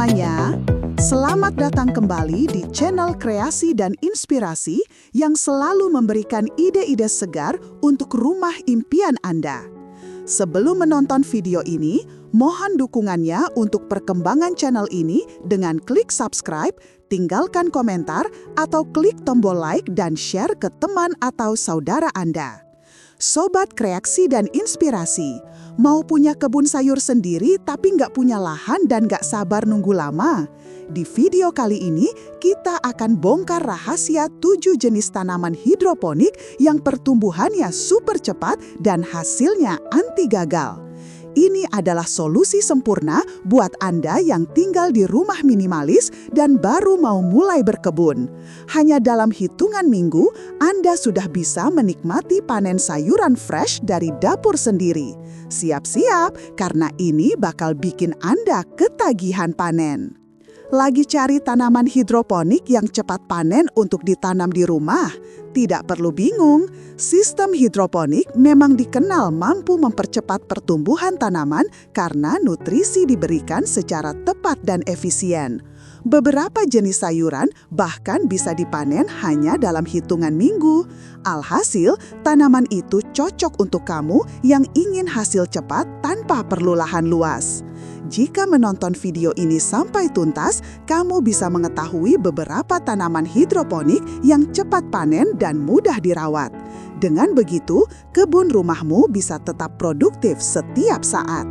semuanya, selamat datang kembali di channel Kreasi dan Inspirasi yang selalu memberikan ide-ide segar untuk rumah impian Anda. Sebelum menonton video ini, mohon dukungannya untuk perkembangan channel ini dengan klik subscribe, tinggalkan komentar, atau klik tombol like dan share ke teman atau saudara Anda. Sobat Kreasi dan Inspirasi, mau punya kebun sayur sendiri tapi nggak punya lahan dan nggak sabar nunggu lama? Di video kali ini, kita akan bongkar rahasia 7 jenis tanaman hidroponik yang pertumbuhannya super cepat dan hasilnya anti gagal. Ini adalah solusi sempurna buat Anda yang tinggal di rumah minimalis dan baru mau mulai berkebun. Hanya dalam hitungan minggu, Anda sudah bisa menikmati panen sayuran fresh dari dapur sendiri. Siap-siap, karena ini bakal bikin Anda ketagihan panen. Lagi cari tanaman hidroponik yang cepat panen untuk ditanam di rumah? Tidak perlu bingung, sistem hidroponik memang dikenal mampu mempercepat pertumbuhan tanaman karena nutrisi diberikan secara tepat dan efisien. Beberapa jenis sayuran bahkan bisa dipanen hanya dalam hitungan minggu. Alhasil, tanaman itu cocok untuk kamu yang ingin hasil cepat tanpa perlu lahan luas. Jika menonton video ini sampai tuntas, kamu bisa mengetahui beberapa tanaman hidroponik yang cepat panen dan mudah dirawat. Dengan begitu, kebun rumahmu bisa tetap produktif setiap saat.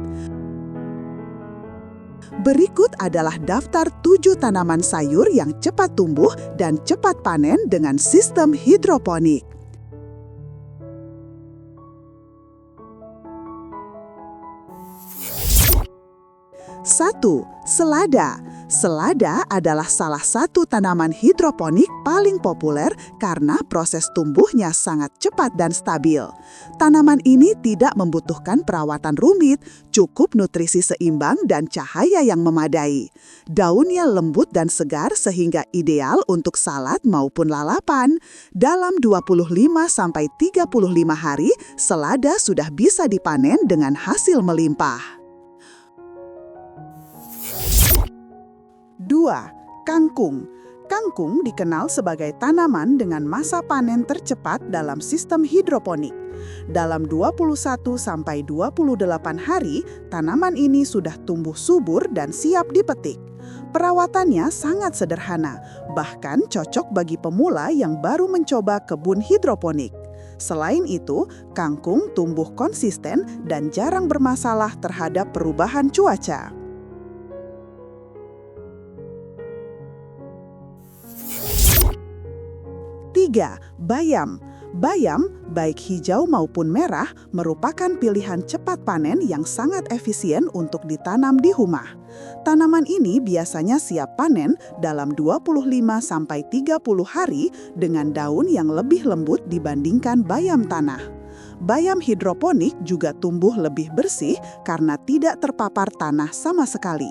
Berikut adalah daftar 7 tanaman sayur yang cepat tumbuh dan cepat panen dengan sistem hidroponik. 1. Selada. Selada adalah salah satu tanaman hidroponik paling populer karena proses tumbuhnya sangat cepat dan stabil. Tanaman ini tidak membutuhkan perawatan rumit, cukup nutrisi seimbang dan cahaya yang memadai. Daunnya lembut dan segar sehingga ideal untuk salad maupun lalapan. Dalam 25-35 hari, selada sudah bisa dipanen dengan hasil melimpah. 2. Kangkung. Kangkung dikenal sebagai tanaman dengan masa panen tercepat dalam sistem hidroponik. Dalam 21-28 hari, tanaman ini sudah tumbuh subur dan siap dipetik. Perawatannya sangat sederhana, bahkan cocok bagi pemula yang baru mencoba kebun hidroponik. Selain itu, kangkung tumbuh konsisten dan jarang bermasalah terhadap perubahan cuaca. 3. Bayam. Bayam, baik hijau maupun merah, merupakan pilihan cepat panen yang sangat efisien untuk ditanam di rumah. Tanaman ini biasanya siap panen dalam 25-30 hari dengan daun yang lebih lembut dibandingkan bayam tanah. Bayam hidroponik juga tumbuh lebih bersih karena tidak terpapar tanah sama sekali.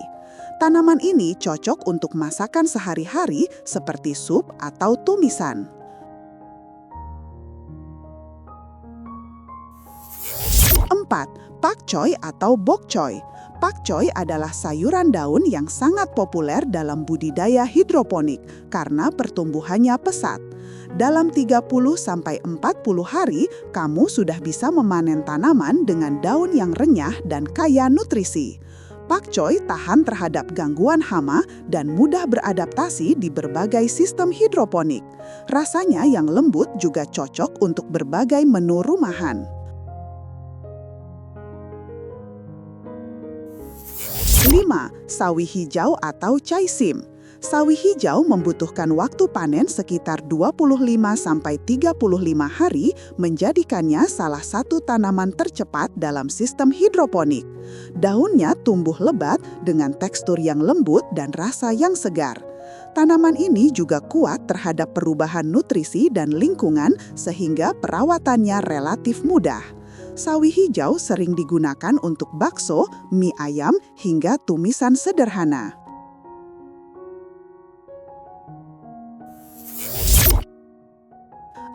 Tanaman ini cocok untuk masakan sehari-hari seperti sup atau tumisan. 4. Pakcoy atau bokcoy. Pakcoy adalah sayuran daun yang sangat populer dalam budidaya hidroponik karena pertumbuhannya pesat. Dalam 30-40 hari, kamu sudah bisa memanen tanaman dengan daun yang renyah dan kaya nutrisi. Pakcoy tahan terhadap gangguan hama dan mudah beradaptasi di berbagai sistem hidroponik. Rasanya yang lembut juga cocok untuk berbagai menu rumahan. 5. Sawi hijau atau chaisim. Sawi hijau membutuhkan waktu panen sekitar 25-35 hari, menjadikannya salah satu tanaman tercepat dalam sistem hidroponik. Daunnya tumbuh lebat dengan tekstur yang lembut dan rasa yang segar. Tanaman ini juga kuat terhadap perubahan nutrisi dan lingkungan sehingga perawatannya relatif mudah. Sawi hijau sering digunakan untuk bakso, mie ayam, hingga tumisan sederhana.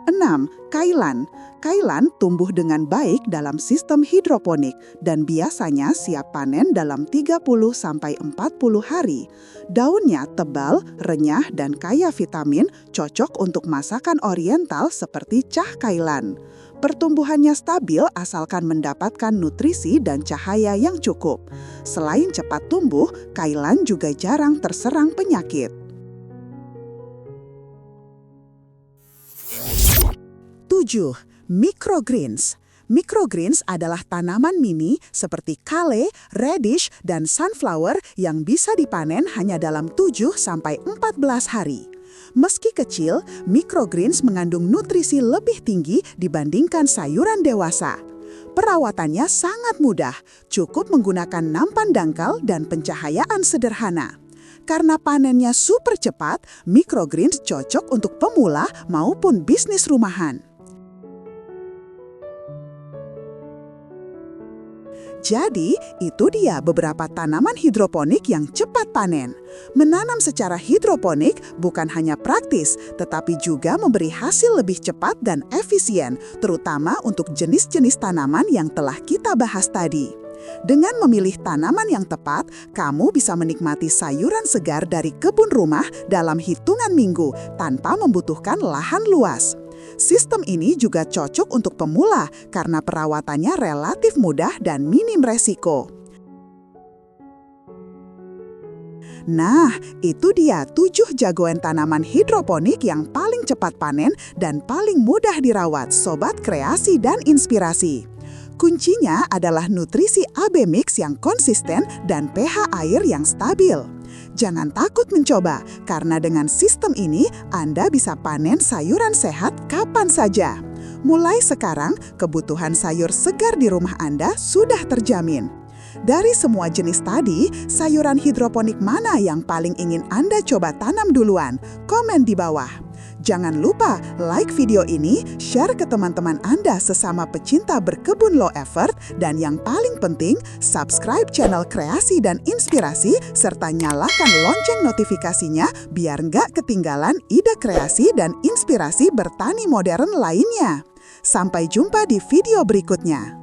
6. Kailan. Kailan tumbuh dengan baik dalam sistem hidroponik dan biasanya siap panen dalam 30-40 hari. Daunnya tebal, renyah, dan kaya vitamin, cocok untuk masakan oriental seperti cah kailan. Pertumbuhannya stabil asalkan mendapatkan nutrisi dan cahaya yang cukup. Selain cepat tumbuh, kailan juga jarang terserang penyakit. 7. Microgreens. Microgreens adalah tanaman mini seperti kale, radish, dan sunflower yang bisa dipanen hanya dalam 7-14 hari. Meski kecil, microgreens mengandung nutrisi lebih tinggi dibandingkan sayuran dewasa. Perawatannya sangat mudah, cukup menggunakan nampan dangkal dan pencahayaan sederhana. Karena panennya super cepat, microgreens cocok untuk pemula maupun bisnis rumahan. Jadi, itu dia beberapa tanaman hidroponik yang cepat panen. Menanam secara hidroponik bukan hanya praktis, tetapi juga memberi hasil lebih cepat dan efisien, terutama untuk jenis-jenis tanaman yang telah kita bahas tadi. Dengan memilih tanaman yang tepat, kamu bisa menikmati sayuran segar dari kebun rumah dalam hitungan minggu tanpa membutuhkan lahan luas. Sistem ini juga cocok untuk pemula karena perawatannya relatif mudah dan minim resiko. Nah, itu dia 7 jagoan tanaman hidroponik yang paling cepat panen dan paling mudah dirawat, sobat kreasi dan inspirasi. Kuncinya adalah nutrisi AB mix yang konsisten dan pH air yang stabil. Jangan takut mencoba, karena dengan sistem ini Anda bisa panen sayuran sehat kapan saja. Mulai sekarang, kebutuhan sayur segar di rumah Anda sudah terjamin. Dari semua jenis tadi, sayuran hidroponik mana yang paling ingin Anda coba tanam duluan? Komen di bawah. Jangan lupa like video ini, share ke teman-teman Anda sesama pecinta berkebun low effort, dan yang paling penting, subscribe channel Kreasi dan Inspirasi, serta nyalakan lonceng notifikasinya biar nggak ketinggalan ide kreasi dan inspirasi bertani modern lainnya. Sampai jumpa di video berikutnya.